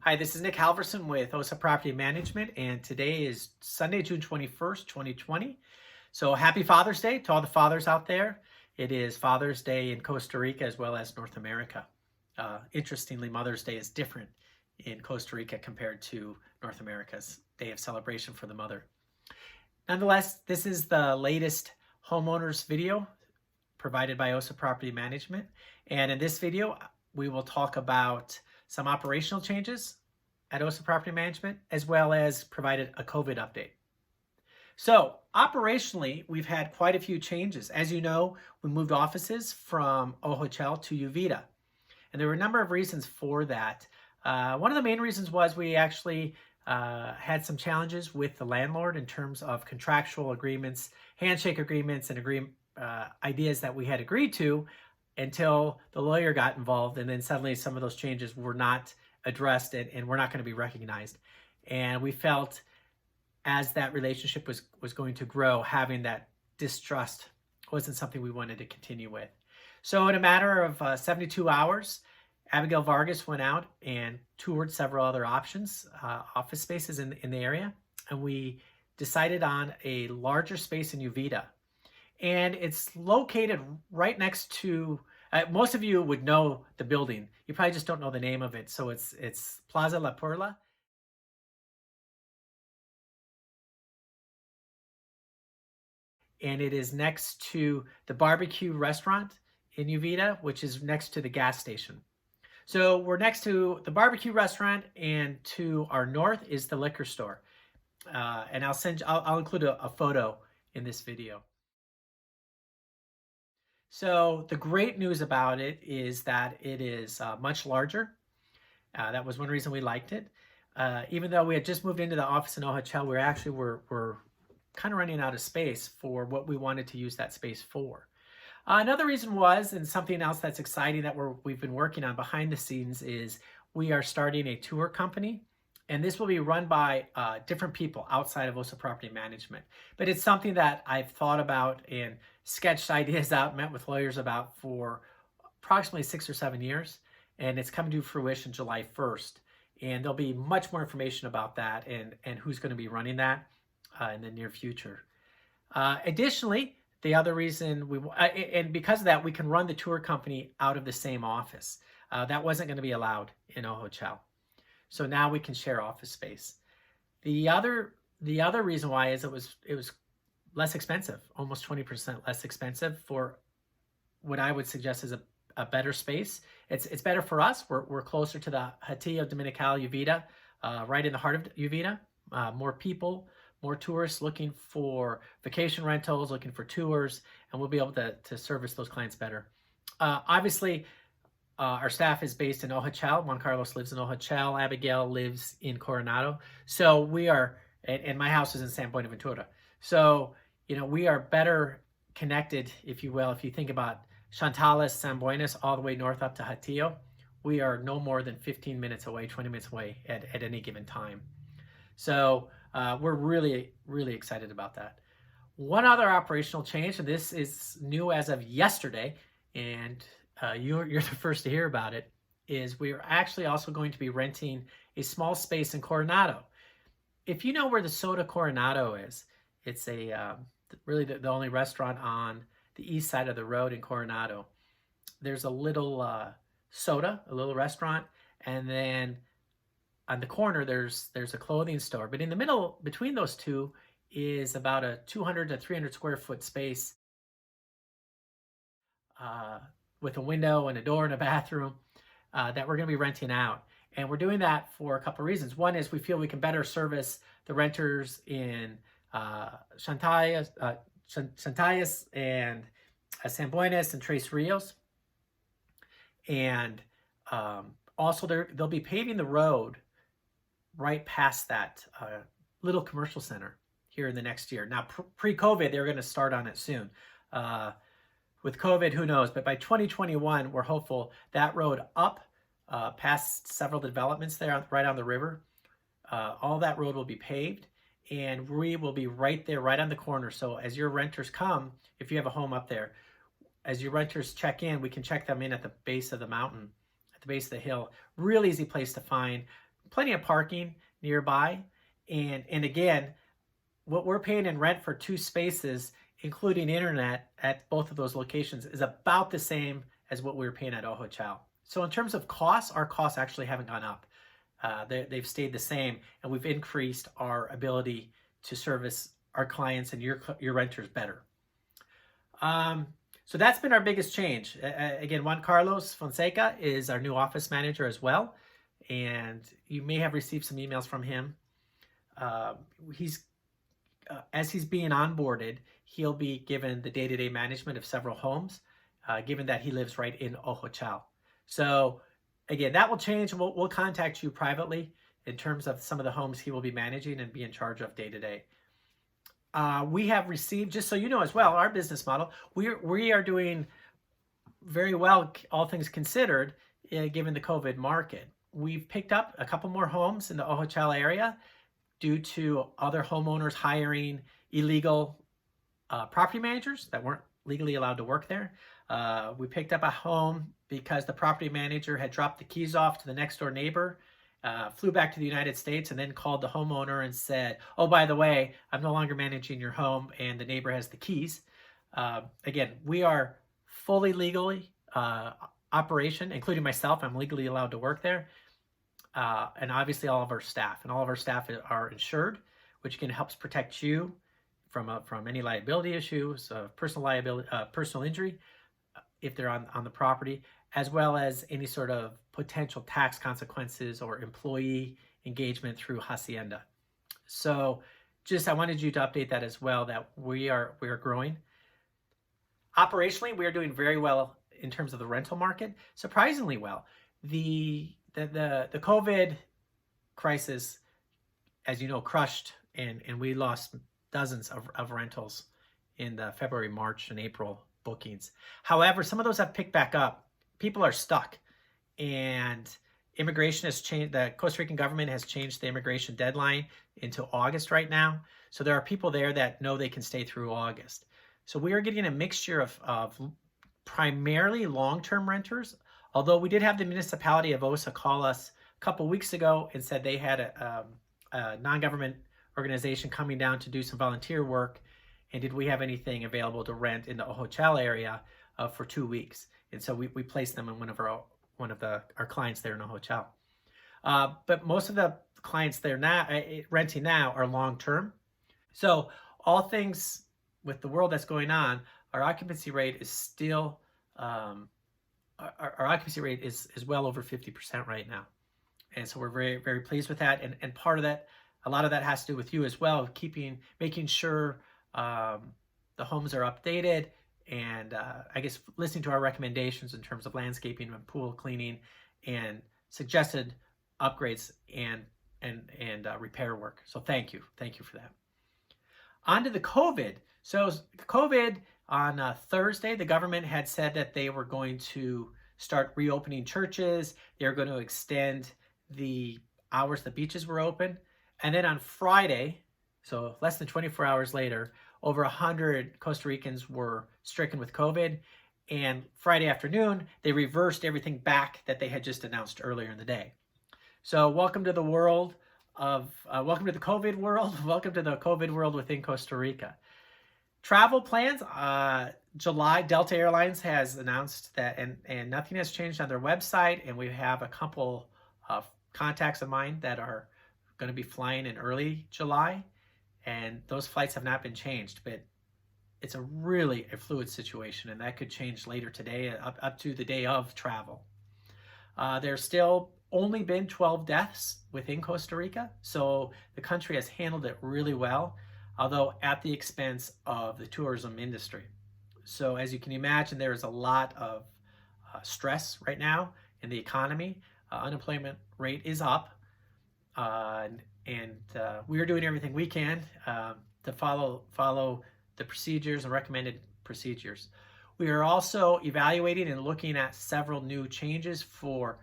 Hi, this is Nick Halverson with Osa Property Management, and today is Sunday, June 21st, 2020. So happy Father's Day to all the fathers out there. It is Father's Day in Costa Rica as well as North America. Interestingly, Mother's Day is different in Costa Rica compared to North America's day of celebration for the mother. Nonetheless, this is the latest homeowners video provided by Osa Property Management. And in this video, we will talk about some operational changes at Osa Property Management, as well as provided a COVID update. So operationally, we've had quite a few changes. As you know, we moved offices from Osa to Uvita. And there were a number of reasons for that. One of the main reasons was we actually had some challenges with the landlord in terms of contractual agreements, handshake agreements, and ideas that we had agreed to until the lawyer got involved, and then suddenly some of those changes were not addressed and were not going to be recognized. And we felt as that relationship was going to grow, having that distrust wasn't something we wanted to continue with. So in a matter of 72 hours, Abigail Vargas went out and toured several other options, office spaces in the area, and we decided on a larger space in Uvita. And it's located right next to, most of you would know the building. You probably just don't know the name of it. So it's Plaza La Perla. And it is next to the barbecue restaurant in Uvita, which is next to the gas station. So we're next to the barbecue restaurant, and to our north is the liquor store. And I'll include a photo in this video. So the great news about it is that it is much larger. That was one reason we liked it. Even though we had just moved into the office in Osa, we're kind of running out of space for what we wanted to use that space for. Another reason was, and something else that's exciting that we've been working on behind the scenes, is we are starting a tour company. And this will be run by different people outside of Osa Property Management. But it's something that I've thought about and sketched ideas out, met with lawyers about for approximately 6 or 7 years. And it's coming to fruition July 1st. And there'll be much more information about that and who's going to be running that in the near future. Additionally, the other reason and because of that, we can run the tour company out of the same office. That wasn't going to be allowed in Osa. So now we can share office space. The other reason why is it was less expensive, almost 20% less expensive for what I would suggest is a better space. It's better for us. We're closer to the Hatillo Dominical Uvita, right in the heart of Uvita. More people, more tourists looking for vacation rentals, looking for tours, and we'll be able to service those clients better. Obviously, our staff is based in Osa. Juan Carlos lives in Osa. Abigail lives in Coronado. So we are, and my house is in San Buenaventura. So, we are better connected, if you will. If you think about Chantales, San Buenas, all the way north up to Hatillo, we are no more than 15 minutes away, 20 minutes away at any given time. So we're really, really excited about that. One other operational change, and this is new as of yesterday, and you're the first to hear about it, is we're actually also going to be renting a small space in Coronado. If you know where the Soda Coronado is, it's really the only restaurant on the east side of the road in Coronado. There's a little soda, a little restaurant, and then on the corner there's a clothing store. But in the middle, between those two, is about a 200 to 300 square foot space with a window and a door and a bathroom that we're going to be renting out. And we're doing that for a couple of reasons. One is we feel we can better service the renters in Chantales and San Buenas and Tres Rios. And also they'll be paving the road right past that little commercial center here in the next year. Now, pre-COVID, they're going to start on it soon. With COVID, who knows? But by 2021, we're hopeful that road up past several developments there right on the river, all that road will be paved, and we will be right there, right on the corner. So as your renters come, if you have a home up there, as your renters check in, we can check them in at the base of the mountain, at the base of the hill. Real easy place to find. plenty of parking nearby. And again, what we're paying in rent for 2 spaces, including internet at both of those locations, is about the same as what we were paying at Ojochal. So in terms of costs, our costs actually haven't gone up. They've stayed the same, and we've increased our ability to service our clients and your renters better. So that's been our biggest change. Again, Juan Carlos Fonseca is our new office manager as well, and you may have received some emails from him. As he's being onboarded, he'll be given the day-to-day management of several homes, given that he lives right in Ojochal. So again, that will change. We'll contact you privately in terms of some of the homes he will be managing and be in charge of day-to-day. We have received, just so you know as well, our business model, we are doing very well, all things considered, given the COVID market. We've picked up a couple more homes in the Ojochal area due to other homeowners hiring illegal property managers that weren't legally allowed to work there. We picked up a home because the property manager had dropped the keys off to the next door neighbor, flew back to the United States, and then called the homeowner and said, oh, by the way, I'm no longer managing your home and the neighbor has the keys. Again, we are fully legally operation, including myself. I'm legally allowed to work there. And obviously all of our staff. And all of our staff are insured, which again helps protect you from any liability issues, personal liability, personal injury, if they're on the property, as well as any sort of potential tax consequences or employee engagement through Hacienda. So I wanted you to update that as well, that we are growing. Operationally, we are doing very well in terms of the rental market, surprisingly well. The COVID crisis, as you know, crushed and we lost dozens of rentals in the February, March, and April bookings. However, some of those have picked back up. People are stuck, and immigration has changed. The Costa Rican government has changed the immigration deadline into August right now. So there are people there that know they can stay through August. So we are getting a mixture of primarily long-term renters, although we did have the municipality of Osa call us a couple weeks ago and said they had a non-government organization coming down to do some volunteer work, and did we have anything available to rent in the Ojochal area for 2 weeks. And so we placed them in one of our clients there in Ojochal. But most of the clients there now renting now are long-term. So all things with the world that's going on, our occupancy rate is still our occupancy rate is well over 50% right now. And so we're very, very pleased with that. And part of that, a lot of that has to do with you as well, making sure the homes are updated, and I guess listening to our recommendations in terms of landscaping and pool cleaning and suggested upgrades and repair work. So thank you for that. On to the COVID. So COVID, on Thursday, the government had said that they were going to start reopening churches. They were going to extend the hours the beaches were open. And then on Friday, so less than 24 hours later, over 100 Costa Ricans were stricken with COVID. And Friday afternoon, they reversed everything back that they had just announced earlier in the day. So welcome to the world of, welcome to the COVID world. Welcome to the COVID world within Costa Rica. Travel plans, July, Delta Airlines has announced that, and nothing has changed on their website. And we have a couple of contacts of mine that are going to be flying in early July. And those flights have not been changed, but it's a fluid situation, and that could change later today, up to the day of travel. There's still only been 12 deaths within Costa Rica, so the country has handled it really well, although at the expense of the tourism industry. So as you can imagine, there is a lot of stress right now in the economy. Unemployment rate is up, and we are doing everything we can to follow the procedures and recommended procedures. We are also evaluating and looking at several new changes for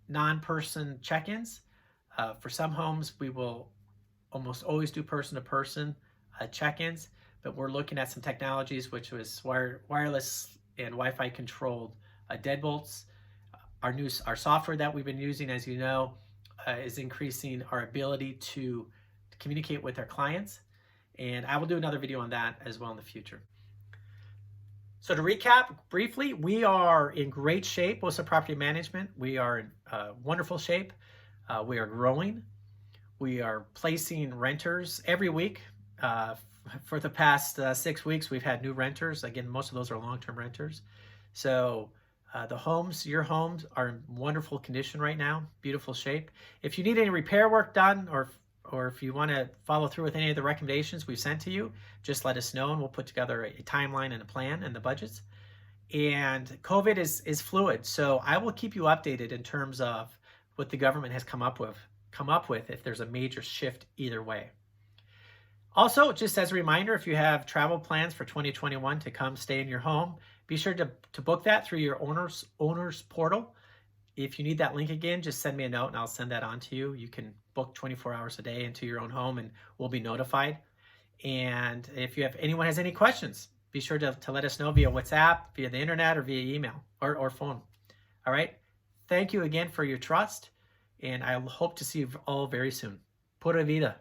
non-person check-ins. For some homes, we will almost always do person-to-person check-ins, but we're looking at some technologies, which was wireless and Wi-Fi controlled deadbolts. our software that we've been using, as you know, is increasing our ability to communicate with our clients. And I will do another video on that as well in the future. So to recap briefly, we are in great shape, Osa Property Management. We are in wonderful shape. We are growing. We are placing renters every week. For the past 6 weeks, we've had new renters. Again, most of those are long-term renters. So your homes are in wonderful condition right now, beautiful shape. If you need any repair work done, or if you want to follow through with any of the recommendations we've sent to you, just let us know and we'll put together a timeline and a plan and the budgets. And COVID is fluid, so I will keep you updated in terms of what the government has come up with if there's a major shift either way. Also, just as a reminder, if you have travel plans for 2021 to come stay in your home, be sure to book that through your owner's portal. If you need that link again, just send me a note and I'll send that on to you. You can book 24 hours a day into your own home and we'll be notified. And if anyone has any questions, be sure to let us know via WhatsApp, via the internet, or via email or phone. All right. Thank you again for your trust. And I hope to see you all very soon. Pura vida.